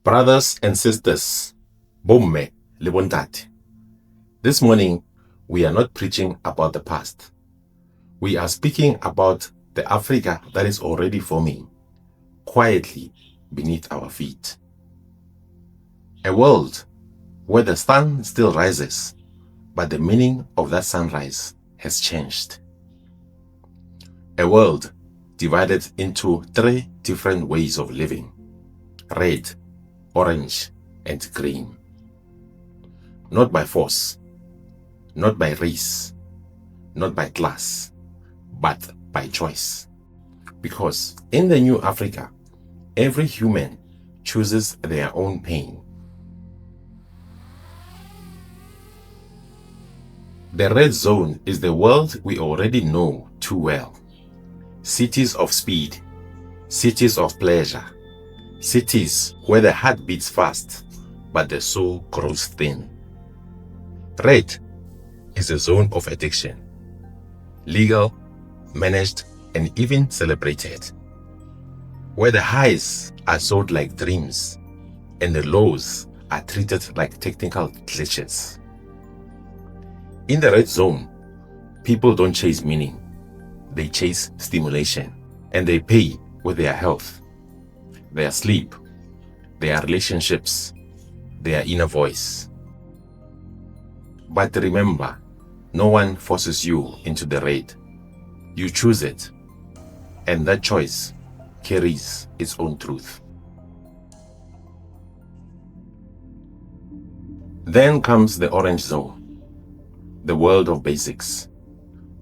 Brothers and sisters, bomme le bontate. This morning, we are not preaching about the past. We are speaking about the Africa that is already forming, quietly beneath our feet. A world where the sun still rises, but the meaning of that sunrise has changed. A world divided into 3 different ways of living: red, orange, and green. Not by force, not by race, not by class, but by choice. Because in the new Africa, every human chooses their own pain. The red zone is the world we already know too well. Cities of speed, cities of pleasure, cities where the heart beats fast, but the soul grows thin. Red is a zone of addiction, legal, managed, and even celebrated, where the highs are sold like dreams and the lows are treated like technical glitches. In the red zone, people don't chase meaning, they chase stimulation, and they pay with their health, their sleep, their relationships, their inner voice. But remember, no one forces you into the red. You choose it, and that choice carries its own truth. Then comes the orange zone, the world of basics,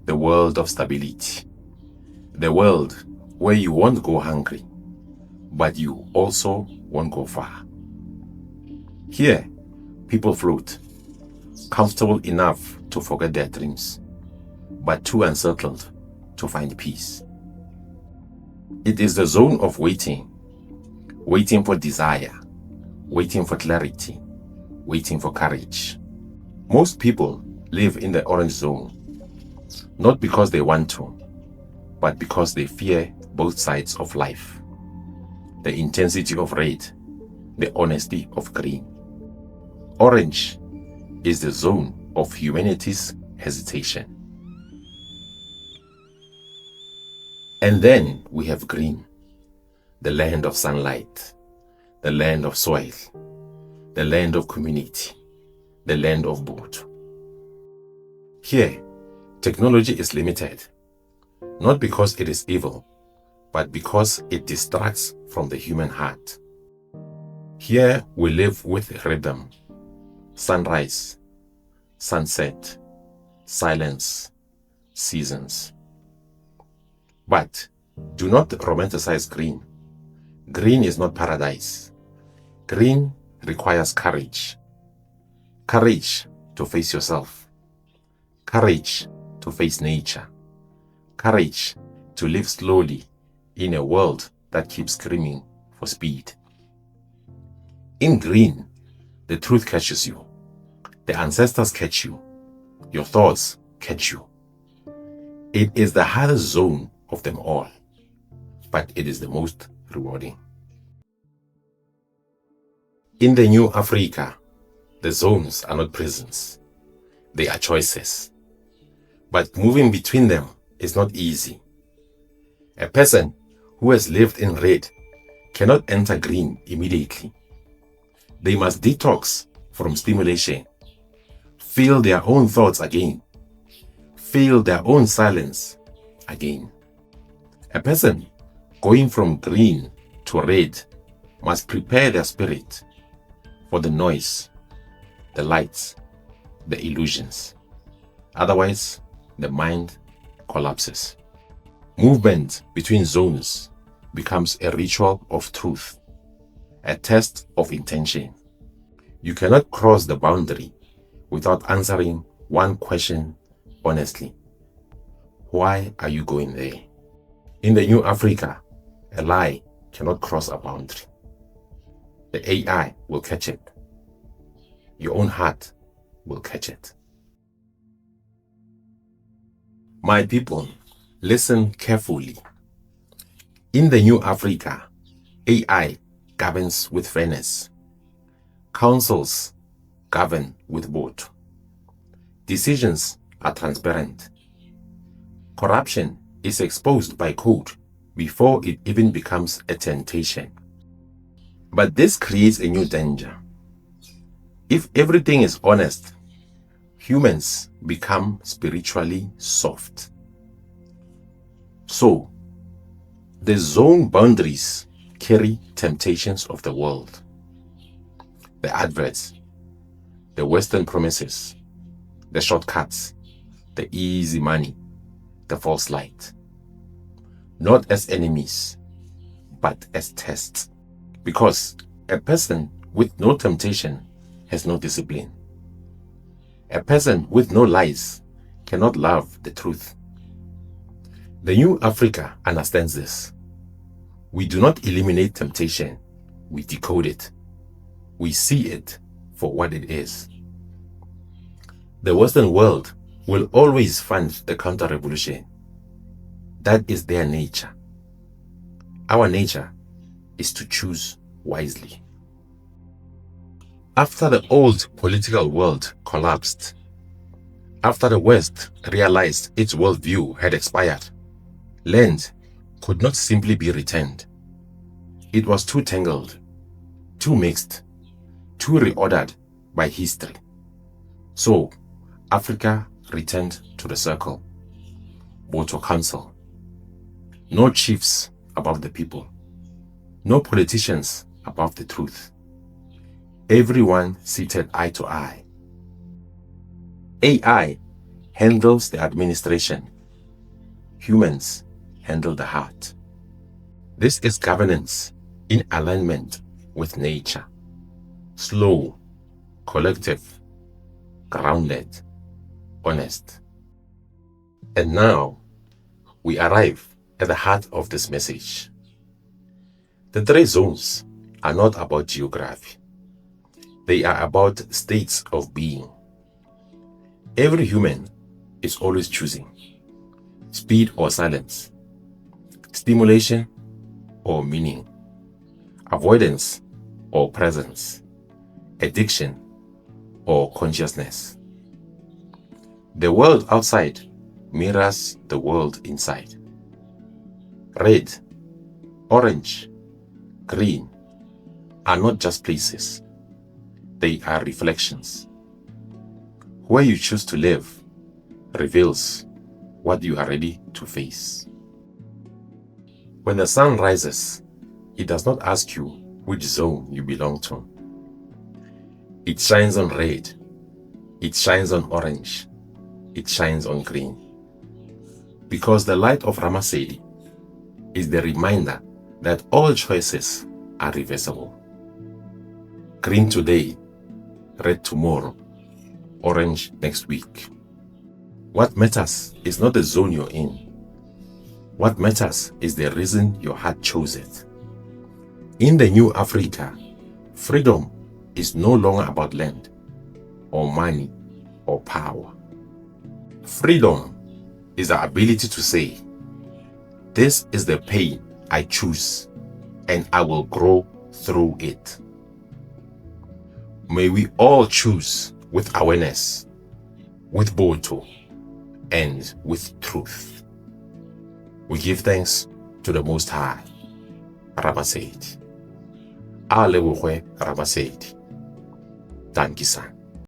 the world of stability, the world where you won't go hungry, but you also won't go far. Here, people float, comfortable enough to forget their dreams, but too unsettled to find peace. It is the zone of waiting, waiting for desire, waiting for clarity, waiting for courage. Most people live in the orange zone, not because they want to, but because they fear both sides of life. The intensity of red, the honesty of green. Orange is the zone of humanity's hesitation. And then we have green, the land of sunlight, the land of soil, the land of community, the land of Botho. Here, technology is limited, not because it is evil, but because it distracts from the human heart. Here we live with rhythm, sunrise, sunset, silence, seasons. But do not romanticize green. Green is not paradise. Green requires courage. Courage to face yourself. Courage to face nature. Courage to live slowly in a world that keeps screaming for speed. In green, the truth catches you. The ancestors catch you. Your thoughts catch you. It is the hardest zone of them all, but it is the most rewarding. In the new Africa, the zones are not prisons. They are choices. But moving between them is not easy. A person who has lived in red cannot enter green immediately. They must detox from stimulation, feel their own thoughts again, feel their own silence again. A person going from green to red must prepare their spirit for the noise, the lights, the illusions. Otherwise, the mind collapses. Movement between zones becomes a ritual of truth, a test of intention. You cannot cross the boundary without answering one question honestly. Why are you going there? In the new Africa, a lie cannot cross a boundary. The AI will catch it. Your own heart will catch it. My people, listen carefully. In the new Africa, AI governs with fairness, Councils govern with Botho. Decisions are transparent. Corruption is exposed by code before it even becomes a temptation. But this creates a new danger. If everything is honest, humans become spiritually soft. So, the zone boundaries carry temptations of the world. The adverts, the Western promises, the shortcuts, the easy money, the false light. Not as enemies, but as tests. Because a person with no temptation has no discipline. A person with no lies cannot love the truth. The new Africa understands this. We do not eliminate temptation, we decode it. We see it for what it is. The Western world will always fund the counter-revolution. That is their nature. Our nature is to choose wisely. After the old political world collapsed, after the West realized its worldview had expired, land could not simply be returned. It was too tangled, too mixed, too reordered by history. So, Africa returned to the circle. Botho Council. No chiefs above the people. No politicians above the truth. Everyone seated eye to eye. AI handles the administration. Humans handle the heart. This is governance in alignment with nature. Slow, collective, grounded, honest. And now, we arrive at the heart of this message. The 3 zones are not about geography. They are about states of being. Every human is always choosing speed or silence, stimulation or meaning, avoidance or presence, addiction or consciousness. The world outside mirrors the world inside. Red, orange, green are not just places. They are reflections. Where you choose to live reveals what you are ready to face. When the sun rises, it does not ask you which zone you belong to. It shines on red, it shines on orange, it shines on green. Because the light of Ramasedi is the reminder that all choices are reversible. Green today, red tomorrow, orange next week. What matters is not the zone you're in. What matters is the reason your heart chose it. In the new Africa, freedom is no longer about land, or money, or power. Freedom is the ability to say, this is the pain I choose, and I will grow through it. May we all choose with awareness, with Botho, and with truth. We give thanks to the Most High, Ramasedi. A leboge Ramasedi. Danke san.